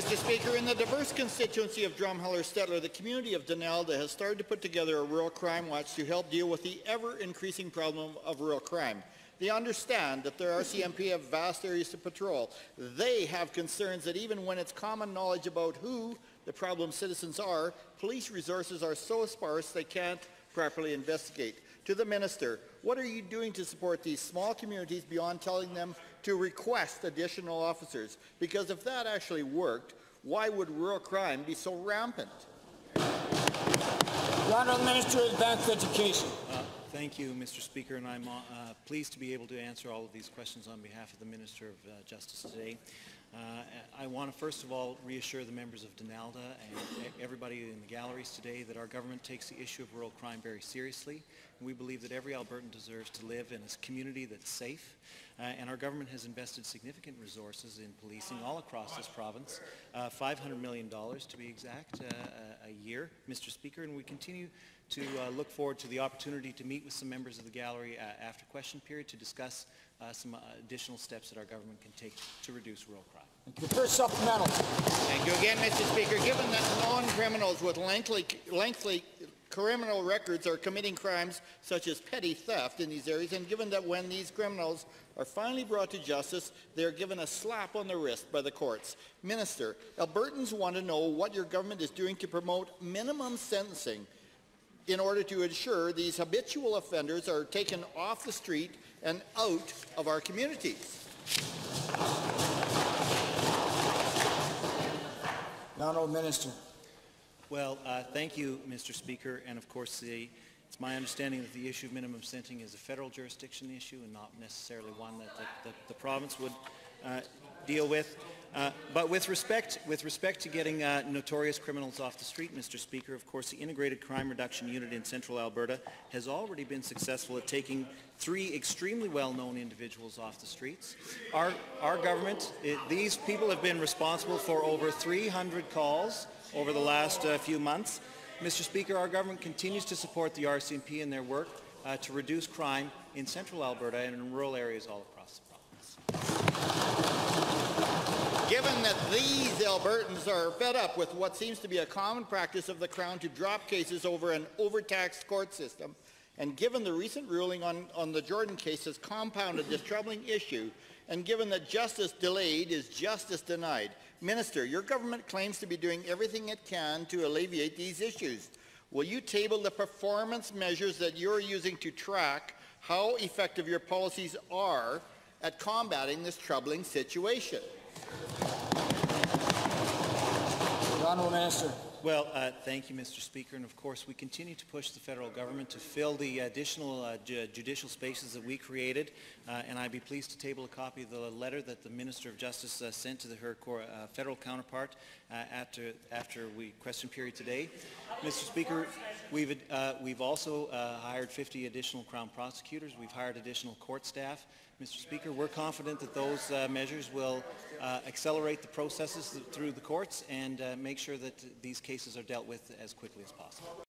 Mr. Speaker. In the diverse constituency of Drumheller-Stettler, the community of Donalda has started to put together a rural crime watch to help deal with the ever-increasing problem of rural crime. They understand that their RCMP have vast areas to patrol. They have concerns that even when it's common knowledge about who the problem citizens are, police resources are so sparse they can't properly investigate. To the Minister, what are you doing to support these small communities beyond telling them to request additional officers? Because if that actually worked, why would rural crime be so rampant? The Honourable Minister of Advanced Education. Thank you, Mr. Speaker, and I'm pleased to be able to answer all of these questions on behalf of the Minister of Justice today. I want to first of all reassure the members of Donalda and everybody in the galleries today that our government takes the issue of rural crime very seriously. And we believe that every Albertan deserves to live in a community that's safe. And our government has invested significant resources in policing all across this province, $500 million to be exact a year, Mr. Speaker, and we continue to look forward to the opportunity to meet with some members of the gallery after question period to discuss some additional steps that our government can take to reduce rural crime. Thank you. First supplemental. Thank you again, Mr. Speaker. Given that non-criminals with lengthy criminal records are committing crimes such as petty theft in these areas, and given that when these criminals are finally brought to justice, they are given a slap on the wrist by the courts. Minister, Albertans want to know what your government is doing to promote minimum sentencing in order to ensure these habitual offenders are taken off the street and out of our communities. The Honourable Minister. Well, thank you, Mr. Speaker, and of course it's my understanding that the issue of minimum sentencing is a federal jurisdiction issue and not necessarily one that the province would deal with. But with respect to getting notorious criminals off the street, Mr. Speaker, of course the Integrated Crime Reduction Unit in Central Alberta has already been successful at taking 3 extremely well-known individuals off the streets. Our government, these people have been responsible for over 300 calls over the last few months. Mr. Speaker, our government continues to support the RCMP in their work to reduce crime in Central Alberta and in rural areas all across the province. Given that these Albertans are fed up with what seems to be a common practice of the Crown to drop cases over an overtaxed court system, and given the recent ruling on the Jordan case has compounded this troubling issue, and given that justice delayed is justice denied, Minister, your government claims to be doing everything it can to alleviate these issues. Will you table the performance measures that you're using to track how effective your policies are at combating this troubling situation? The Honourable Minister. Well, thank you, Mr. Speaker, and of course we continue to push the federal government to fill the additional judicial spaces that we created, and I'd be pleased to table a copy of the letter that the Minister of Justice sent to her federal counterpart after we question period today. Mr. Speaker, we've also hired 50 additional Crown prosecutors. We've hired additional court staff. Mr. Speaker, we're confident that those measures will accelerate the processes through the courts and make sure that these cases are dealt with as quickly as possible.